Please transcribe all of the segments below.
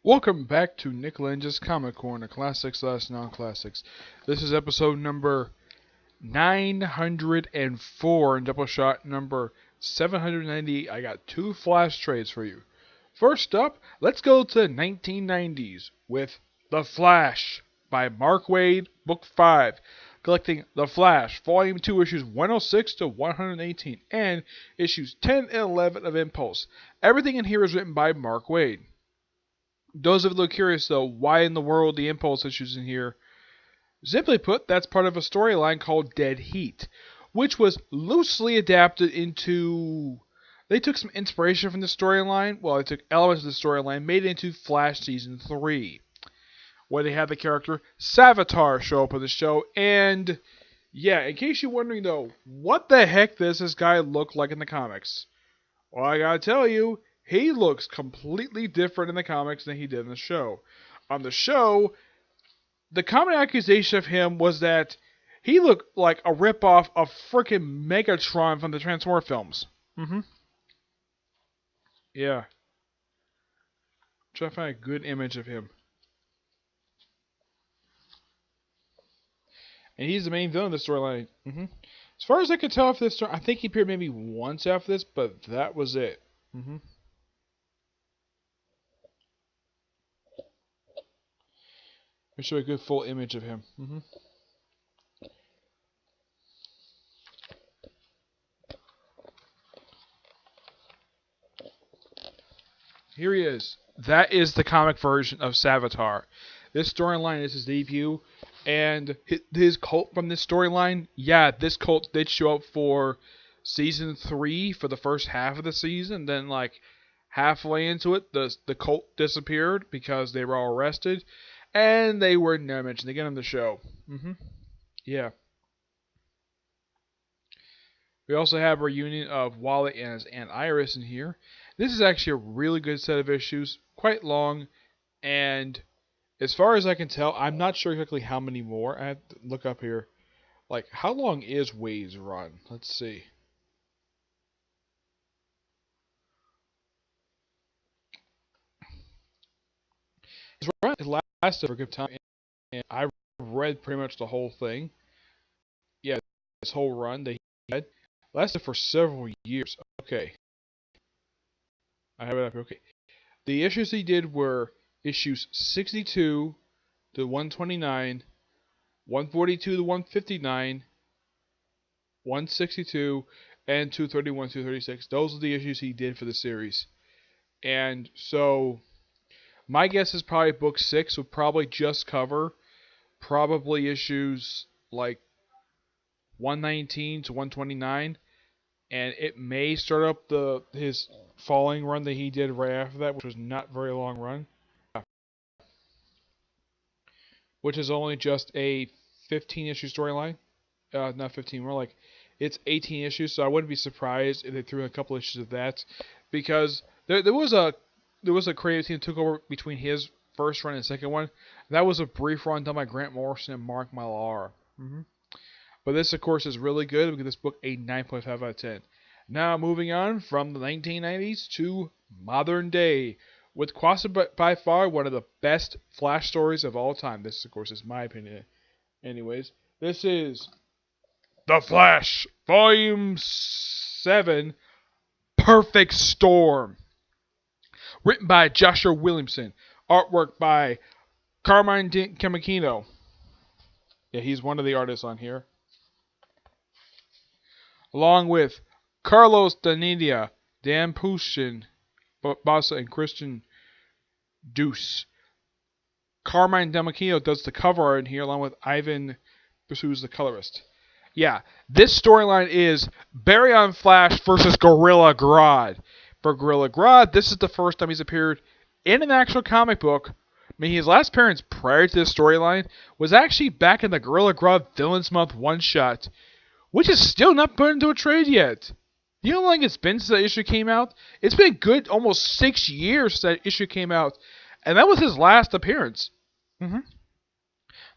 Welcome back to Nick Lenz's Comic Corner, Classics / Non-Classics. This is episode number 904 and Doubleshot number 790. I got two flash trades for you. First up, let's go to the 1990s with The Flash by Mark Waid, Book 5, collecting The Flash, Volume 2, issues 106 to 118, and issues 10 and 11 of Impulse. Everything in here is written by Mark Waid. Those of you curious, though, why in the world the Impulse issues in here? Simply put, that's part of a storyline called Dead Heat, which was loosely adapted into... They took some inspiration from the storyline. Well, they took elements of the storyline, made it into Flash Season 3, where they had the character Savitar show up on the show. And, yeah, in case you're wondering, though, what the heck does this guy look like in the comics? Well, I gotta tell you, he looks completely different in the comics than he did in the show. On the show, the common accusation of him was that he looked like a ripoff of frickin' Megatron from the Transformers films. Yeah. Try to find a good image of him. And he's the main villain of the storyline. As far as I could tell after this story, I think he appeared maybe once after this, but that was it. Let me show you a good full image of him. Here he is. That is the comic version of Savitar. This storyline is his debut, and his cult from this storyline, yeah, this cult did show up for Season 3 for the first half of the season, then like halfway into it, the cult disappeared because they were all arrested, and they were never mentioned again on the show. Yeah. We also have a reunion of Wally and his Aunt Iris in here. This is actually a really good set of issues, quite long, and as far as I can tell, I'm not sure exactly how many more. I have to look up here. Like, how long is Waid's run? Let's see. His run lasted for a good time, and I read pretty much the whole thing. Yeah, this whole run that he had lasted for several years. Okay. I have it up here. Okay. The issues he did were issues 62 to 129, 142 to 159, 162, and 231 to 236. Those are the issues he did for the series. And so, my guess is probably book 6 would probably just cover probably issues like 119 to 129. And it may start up his falling run that he did right after that, which was not a very long run. Which is only just a 15-issue storyline. Not 15, more like it's 18 issues, so I wouldn't be surprised if they threw in a couple issues of that. Because there was a creative team that took over between his first run and second one. That was a brief run done by Grant Morrison and Mark Millar. But this, of course, is really good. We give this book a 9.5 out of 10. Now, moving on from the 1990s to modern day, with possibly by far one of the best Flash stories of all time. This, of course, is my opinion. Anyways, this is The Flash, Volume 7, Perfect Storm. Written by Joshua Williamson. Artwork by Carmine Camacchino. Yeah, he's one of the artists on here. Along with Carlos Danidia, Dan Pushin, Bassa, and Christian Deuce. Carmine Camacchino does the cover art in here, along with Ivan who's the colorist. Yeah, this storyline is Baryon Flash versus Gorilla Grodd. For Gorilla Grodd, this is the first time he's appeared in an actual comic book. I mean, his last appearance prior to this storyline was actually back in the Gorilla Grodd Villains Month one-shot, which is still not put into a trade yet. You know how long it's been since that issue came out? It's been good almost 6 years since that issue came out, and that was his last appearance. Now,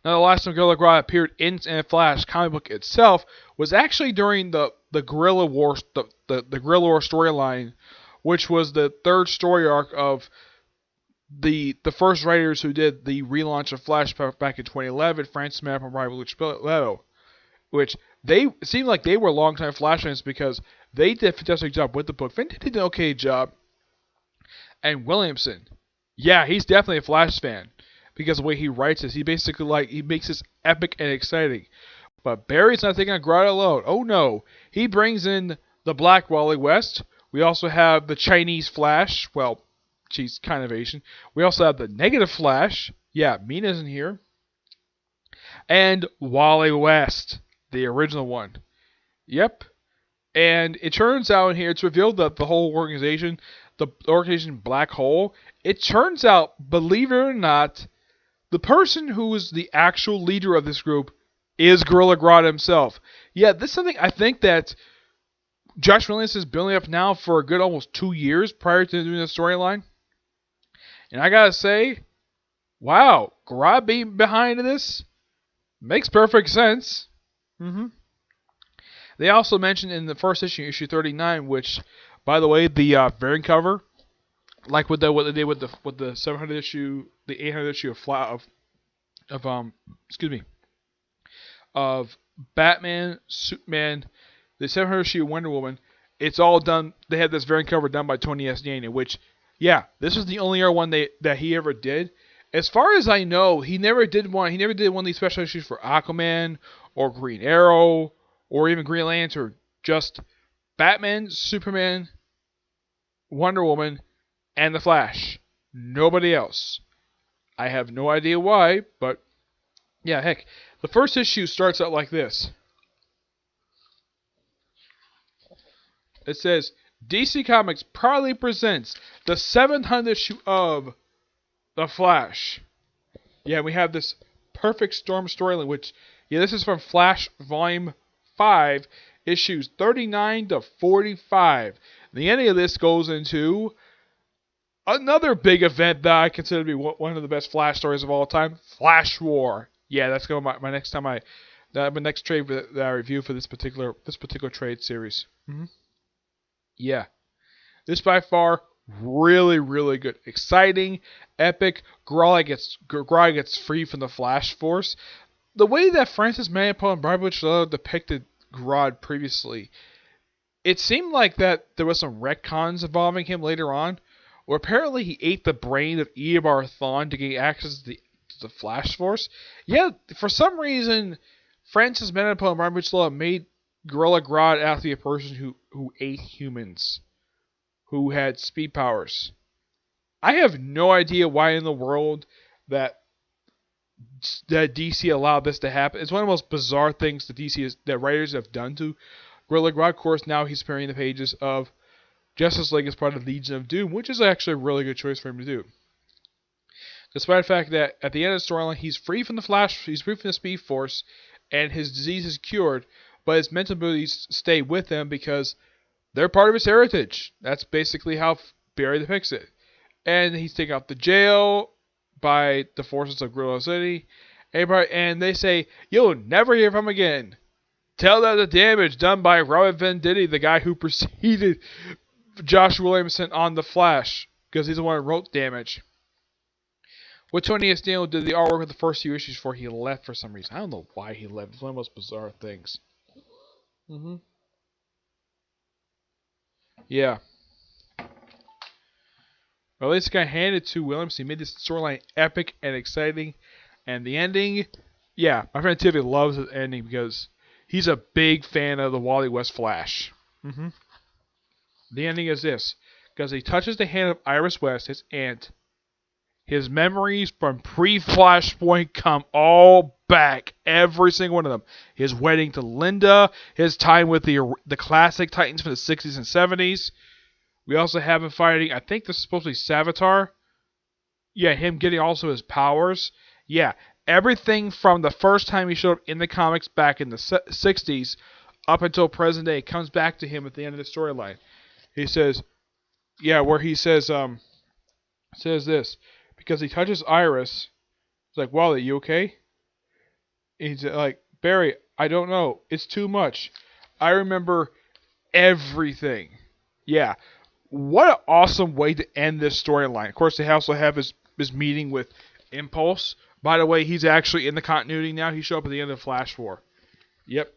the last time Gorilla Grodd appeared in a Flash comic book itself was actually during the Gorilla War the Gorilla War storyline, which was the third story arc of the first writers who did the relaunch of Flash back in 2011, Francis Manapul and Brian Leto, which they seemed like they were longtime Flash fans because they did a fantastic job with the book. Finn did an okay job. And Williamson, yeah, he's definitely a Flash fan because the way he writes this, he basically he makes this epic and exciting. But Barry's not taking a Grodd alone. Oh no, he brings in the Black Wally West. We also have the Chinese Flash. Well, she's kind of Asian. We also have the Negative Flash. Yeah, Mina's in here. And Wally West, the original one. Yep. And it turns out in here, it's revealed that the whole organization, the organization Black Hole, it turns out, believe it or not, the person who is the actual leader of this group is Gorilla Grodd himself. Yeah, this is something I think that Josh Williams is building up now for a good almost 2 years prior to doing the storyline. And I gotta say, wow, Grodd being behind this makes perfect sense. They also mentioned in the first issue, issue 39, which, by the way, the variant cover, like what they did with the 700 issue, the 800 issue of Batman, Superman, the 700 issue of Wonder Woman, it's all done. They had this variant cover done by Tony S. Daniel, which, yeah, this was the only other one that he ever did. As far as I know, he never did one. He never did one of these special issues for Aquaman or Green Arrow or even Green Lantern. Just Batman, Superman, Wonder Woman, and the Flash. Nobody else. I have no idea why, but yeah, heck. The first issue starts out like this. It says, DC Comics proudly presents the 700th issue of The Flash. Yeah, we have this Perfect Storm storyline, which, yeah, this is from Flash Volume 5, issues 39 to 45. The ending of this goes into another big event that I consider to be one of the best Flash stories of all time, Flash War. Yeah, that's going to be my next time my next trade that I review for this particular trade series. Yeah, this by far really, really good, exciting, epic. Grodd gets free from the Flash Force. The way that Francis Manapul and Brian Leto depicted Grodd previously, it seemed like that there was some retcons involving him later on, where apparently he ate the brain of Eobard Thawne to gain access to the Flash Force. Yeah, for some reason, Francis Manapul and Brian Leto made Gorilla Grodd out to be a person who ate humans, who had speed powers. I have no idea why in the world that DC allowed this to happen. It's one of the most bizarre things that writers have done to Gorilla Grodd. Of course, now he's appearing in the pages of Justice League as part of Legion of Doom, which is actually a really good choice for him to do. Despite the fact that at the end of the storyline, he's free from the Speed Force, and his disease is cured, but his mental abilities stay with him because they're part of his heritage. That's basically how Barry depicts it. And he's taken out the jail by the forces of Gorilla City, and they say, "You'll never hear from him again. Tell that the damage done by Robert Venditti, the guy who preceded Josh Williamson on The Flash, because he's the one who wrote Damage." What Tony S. Daniel did the artwork of the first few issues before he left for some reason. I don't know why he left. It's one of the most bizarre things. Yeah. Well, at least it got handed to Williams. He made this storyline epic and exciting. And the ending, yeah, my friend Tiffany loves the ending because he's a big fan of the Wally West Flash. The ending is this. Because he touches the hand of Iris West, his aunt, his memories from pre-Flashpoint come all back. Every single one of them. His wedding to Linda, his time with the classic Titans from the 60s and 70s. We also have him fighting, I think this is supposed to be Savitar. Yeah, him getting also his powers. Yeah, everything from the first time he showed up in the comics back in the 60s up until present day comes back to him at the end of the storyline. He says, yeah, where he says this. Because he touches Iris. He's like, "Wally, you okay?" And he's like, "Barry, I don't know. It's too much. I remember everything." Yeah. What an awesome way to end this storyline. Of course, they also have his his meeting with Impulse. By the way, he's actually in the continuity now. He showed up at the end of Flash 4. Yep.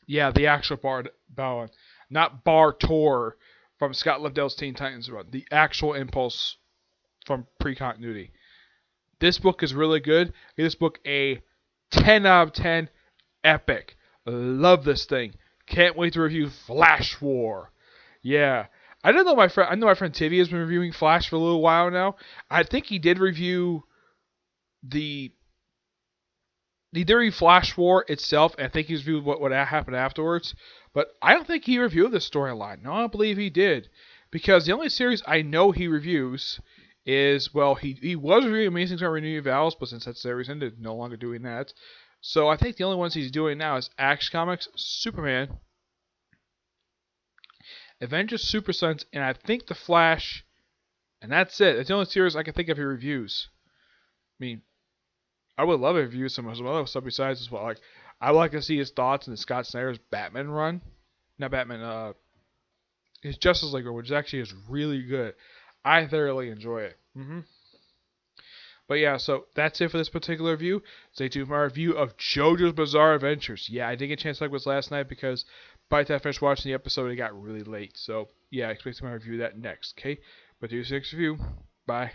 Yeah, the actual Bard, not Tor from Scott Lobdell's Teen Titans run. The actual Impulse from pre-continuity. This book is really good. Give this book a 10 out of 10. Epic. Love this thing. Can't wait to review Flash War. Yeah. I know my friend Tivy has been reviewing Flash for a little while now. I think he did review Flash War itself, and I think he reviewed what happened afterwards. But I don't think he reviewed the storyline. No, I don't believe he did. Because the only series I know he reviews is, well, he was reviewing Amazing Spider-Man New Vals, but since that series ended, no longer doing that. So I think the only ones he's doing now is Action Comics, Superman, Avengers, Super Sons, and I think The Flash, and that's it. That's the only series I can think of he reviews. I mean, I would love to review some other stuff besides as well. Like, I would like to see his thoughts on Scott Snyder's Batman run. Not Batman, his Justice League run, which actually is really good. I thoroughly enjoy it. But yeah, so that's it for this particular review. Stay tuned for my review of JoJo's Bizarre Adventures. Yeah, I didn't get a chance to talk about this last night because by the time I finished watching the episode, it got really late. So yeah, expect my review of that next. Okay, but do your next review. Bye.